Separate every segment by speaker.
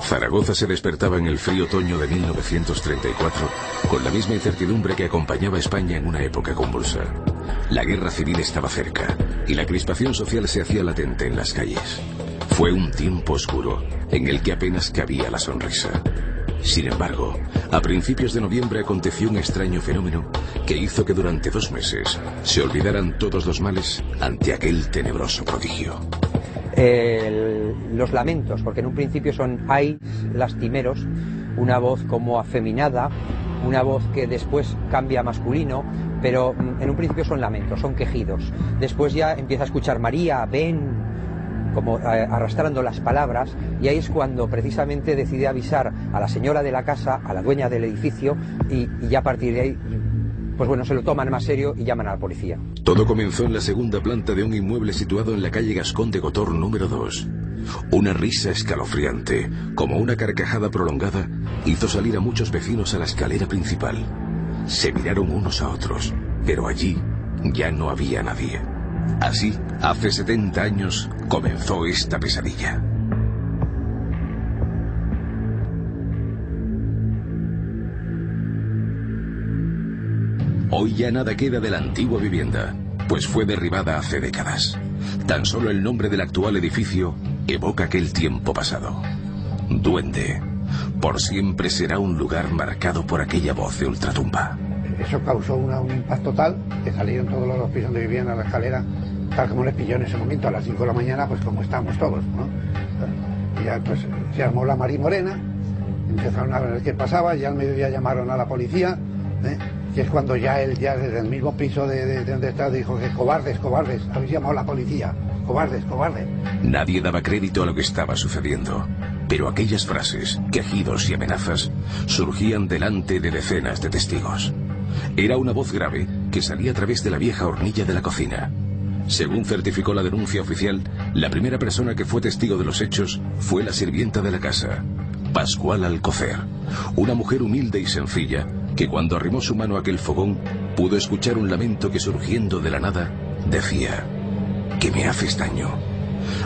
Speaker 1: Zaragoza se despertaba en el frío otoño de 1934 con la misma incertidumbre que acompañaba a España en una época convulsa. La guerra civil estaba cerca y la crispación social se hacía latente en las calles. Fue un tiempo oscuro en el que apenas cabía la sonrisa. Sin embargo, a principios de noviembre aconteció un extraño fenómeno que hizo que durante 2 meses se olvidaran todos los males ante aquel tenebroso prodigio.
Speaker 2: Los lamentos, porque en un principio son ay lastimeros, una voz como afeminada, una voz que después cambia a masculino, pero en un principio son lamentos, son quejidos. Después ya empieza a escuchar María, ven, como arrastrando las palabras, y ahí es cuando precisamente decide avisar a la señora de la casa, a la dueña del edificio, y ya a partir de ahí, pues bueno, se lo toman más serio y llaman a la policía.
Speaker 1: Todo comenzó en la segunda planta de un inmueble situado en la calle Gascón de Gotor número 2. Una risa escalofriante, como una carcajada prolongada, hizo salir a muchos vecinos a la escalera principal. Se miraron unos a otros, pero allí ya no había nadie. Así, hace 70 años, comenzó esta pesadilla. Hoy ya nada queda de la antigua vivienda, pues fue derribada hace décadas. Tan solo el nombre del actual edificio evoca aquel tiempo pasado. Duende. Por siempre será un lugar marcado por aquella voz de ultratumba.
Speaker 3: Eso causó un impacto tal que salieron todos los pisos donde vivían a la escalera, tal como les pilló en ese momento, a las 5 de la mañana, pues como estamos todos, ¿no? Y ya pues se armó la marimorena, empezaron a ver qué pasaba, ya al mediodía llamaron a la policía, que es cuando ya él, ya desde el mismo piso de donde está, dijo que cobardes, cobardes, habéis llamado a la policía, cobardes, cobardes.
Speaker 1: Nadie daba crédito a lo que estaba sucediendo, pero aquellas frases, quejidos y amenazas surgían delante de decenas de testigos. Era una voz grave que salía a través de la vieja hornilla de la cocina. Según certificó la denuncia oficial, la primera persona que fue testigo de los hechos fue la sirvienta de la casa, Pascual Alcocer, una mujer humilde y sencilla que cuando arrimó su mano a aquel fogón pudo escuchar un lamento que surgiendo de la nada decía: «Que me haces daño».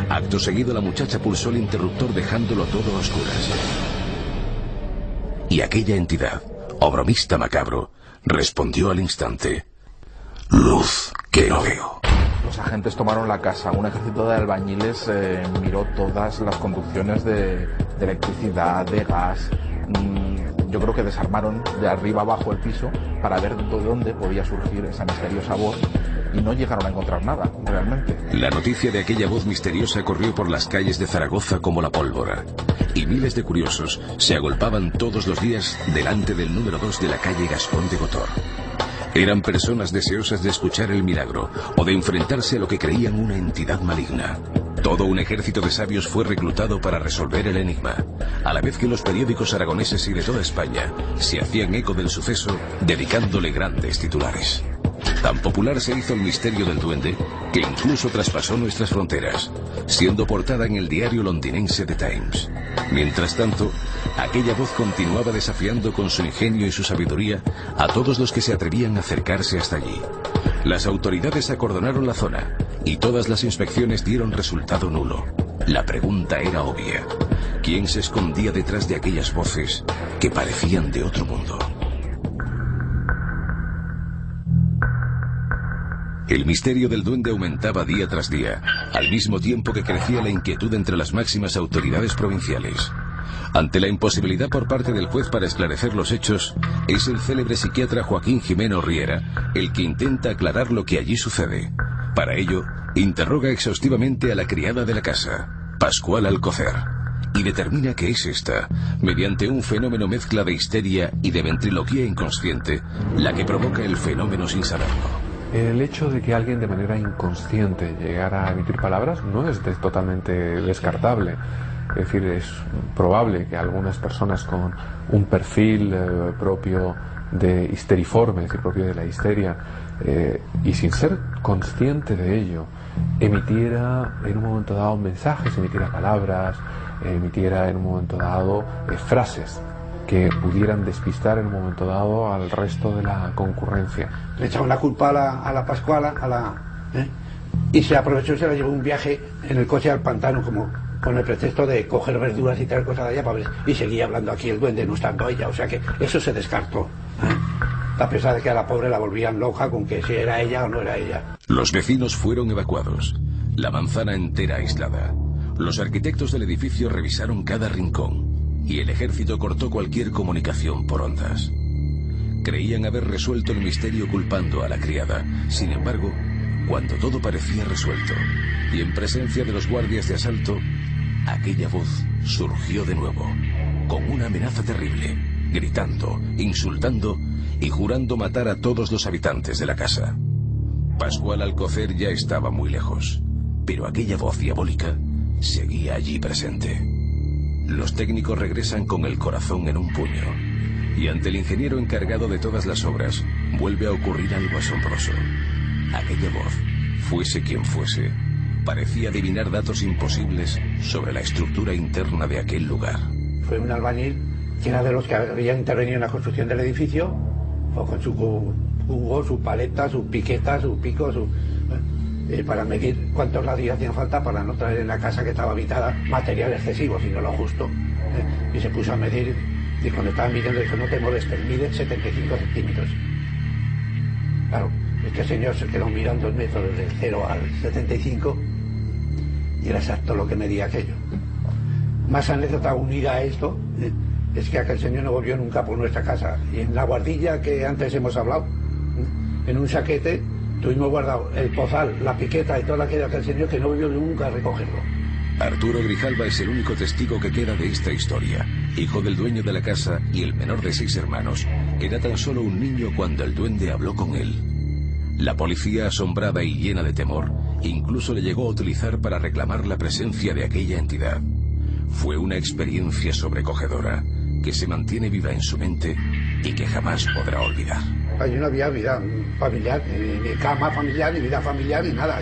Speaker 1: Acto seguido la muchacha pulsó el interruptor dejándolo todo a oscuras. Y aquella entidad, o bromista macabro, respondió al instante: «Luz que no veo».
Speaker 4: Los agentes tomaron la casa, un ejército de albañiles miró todas las conducciones de electricidad, de gas. Yo creo que desarmaron de arriba abajo el piso para ver de dónde podía surgir esa misteriosa voz y no llegaron a encontrar nada, realmente.
Speaker 1: La noticia de aquella voz misteriosa corrió por las calles de Zaragoza como la pólvora, y miles de curiosos se agolpaban todos los días delante del número 2 de la calle Gascón de Gotor. Eran personas deseosas de escuchar el milagro o de enfrentarse a lo que creían una entidad maligna. Todo un ejército de sabios fue reclutado para resolver el enigma, a la vez que los periódicos aragoneses y de toda España se hacían eco del suceso, dedicándole grandes titulares. Tan popular se hizo el misterio del duende que incluso traspasó nuestras fronteras, siendo portada en el diario londinense The Times. Mientras tanto, aquella voz continuaba desafiando con su ingenio y su sabiduría a todos los que se atrevían a acercarse hasta allí. Las autoridades acordonaron la zona y todas las inspecciones dieron resultado nulo. La pregunta era obvia: ¿quién se escondía detrás de aquellas voces que parecían de otro mundo? El misterio del duende aumentaba día tras día, al mismo tiempo que crecía la inquietud entre las máximas autoridades provinciales. Ante la imposibilidad por parte del juez para esclarecer los hechos, es el célebre psiquiatra Joaquín Jimeno Riera el que intenta aclarar lo que allí sucede. Para ello, interroga exhaustivamente a la criada de la casa, Pascual Alcocer, y determina que es esta, mediante un fenómeno mezcla de histeria y de ventriloquía inconsciente, la que provoca el fenómeno sin saberlo.
Speaker 5: El hecho de que alguien de manera inconsciente llegara a emitir palabras no es totalmente descartable. Es decir, es probable que algunas personas con un perfil propio de histeriforme, es decir, propio de la histeria, y sin ser consciente de ello, emitiera en un momento dado mensajes, emitiera palabras, emitiera en un momento dado frases que pudieran despistar en un momento dado al resto de la concurrencia.
Speaker 3: Le echaron la culpa a la Pascuala, y se aprovechó y se la llevó un viaje en el coche al pantano, como con el pretexto de coger verduras y traer cosas de allá para ver, y seguía hablando aquí el duende, no estando ella, o sea que eso se descartó, a pesar de que a la pobre la volvían loca con que si era ella o no era ella.
Speaker 1: Los vecinos fueron evacuados, la manzana entera aislada. Los arquitectos del edificio revisaron cada rincón y el ejército cortó cualquier comunicación por ondas. Creían haber resuelto el misterio culpando a la criada. Sin embargo, cuando todo parecía resuelto y en presencia de los guardias de asalto, aquella voz surgió de nuevo, con una amenaza terrible, gritando, insultando y jurando matar a todos los habitantes de la casa. Pascual Alcocer ya estaba muy lejos, pero aquella voz diabólica seguía allí presente. Los técnicos regresan con el corazón en un puño, y ante el ingeniero encargado de todas las obras, vuelve a ocurrir algo asombroso. Aquella voz, fuese quien fuese, parecía adivinar datos imposibles sobre la estructura interna de aquel lugar.
Speaker 3: Fue un albañil que era de los que habían intervenido en la construcción del edificio, o con su cubo, su paleta, su piqueta, su pico, para medir cuántos ladrillos hacían falta para no traer en la casa que estaba habitada material excesivo, sino lo justo. Y se puso a medir, y cuando estaban midiendo dijo, no te molestes, mide 75 centímetros. Claro, este señor se quedó mirando el metro desde el 0 al 75 y era exacto lo que medía aquello. Más anécdota unida a esto es que aquel señor no volvió nunca por nuestra casa, y en la guardilla que antes hemos hablado, en un saquete tuvimos guardado el pozal, la piqueta y toda aquella del señor, que no volvió nunca a recogerlo.
Speaker 1: Arturo Grijalva es el único testigo que queda de esta historia, hijo del dueño de la casa y el menor de 6 hermanos, que era tan solo un niño cuando el duende habló con él. La policía, asombrada y llena de temor, incluso le llegó a utilizar para reclamar la presencia de aquella entidad. Fue una experiencia sobrecogedora, que se mantiene viva en su mente y que jamás podrá olvidar.
Speaker 3: Allí no había vida familiar, ni cama familiar, ni vida familiar, ni nada.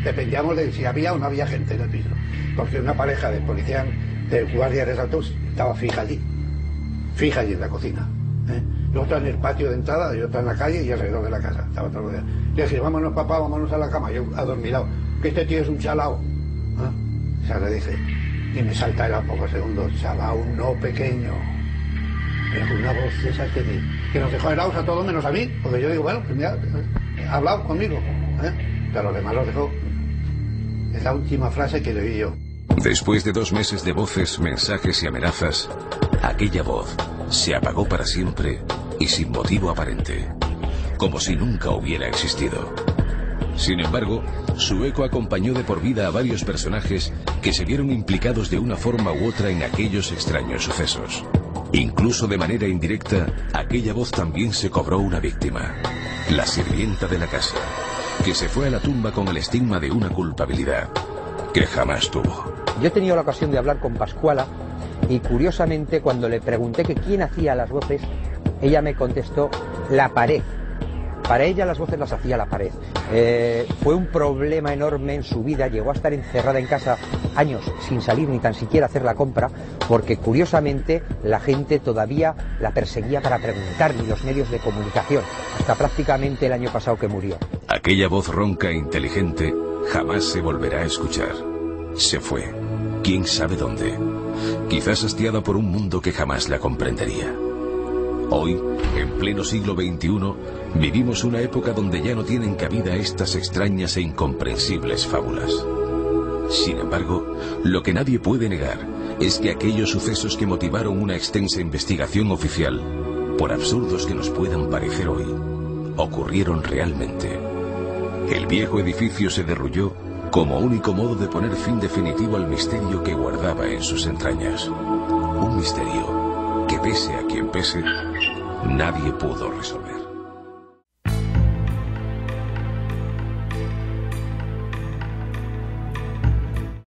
Speaker 3: Dependíamos de si había o no había gente en el piso. Porque una pareja de policías, de guardias de asaltos, estaba fija allí en la cocina. Y otra en el patio de entrada, y otra en la calle y alrededor de la casa. Estaba todo el día. Y decía, vámonos papá, vámonos a la cama. Yo adormilado, que este tío es un chalao. O sea, le dije, y me salta él a pocos segundos, chalao, no pequeño. Pero con una voz de esas que nos dejó helados a todos menos a mí, porque yo digo, bueno, pues mira, ha hablado conmigo, pero los demás los dejó. Es la última frase que le oí yo.
Speaker 1: Después de 2 meses de voces, mensajes y amenazas, aquella voz se apagó para siempre y sin motivo aparente, como si nunca hubiera existido. Sin embargo, su eco acompañó de por vida a varios personajes que se vieron implicados de una forma u otra en aquellos extraños sucesos. Incluso de manera indirecta, aquella voz también se cobró una víctima, la sirvienta de la casa, que se fue a la tumba con el estigma de una culpabilidad que jamás tuvo.
Speaker 2: Yo he tenido la ocasión de hablar con Pascuala y curiosamente cuando le pregunté que quién hacía las voces, ella me contestó la pared. Para ella las voces las hacía la pared. Fue un problema enorme en su vida, llegó a estar encerrada en casa años sin salir ni tan siquiera hacer la compra, porque curiosamente la gente todavía la perseguía para preguntar, ni los medios de comunicación, hasta prácticamente el año pasado que murió.
Speaker 1: Aquella voz ronca e inteligente jamás se volverá a escuchar. Se fue, quién sabe dónde, quizás hastiada por un mundo que jamás la comprendería. Hoy, en pleno siglo XXI, vivimos una época donde ya no tienen cabida estas extrañas e incomprensibles fábulas. Sin embargo, lo que nadie puede negar es que aquellos sucesos que motivaron una extensa investigación oficial, por absurdos que nos puedan parecer hoy, ocurrieron realmente. El viejo edificio se derrulló como único modo de poner fin definitivo al misterio que guardaba en sus entrañas. Un misterio que, pese a quien pese, nadie pudo resolver.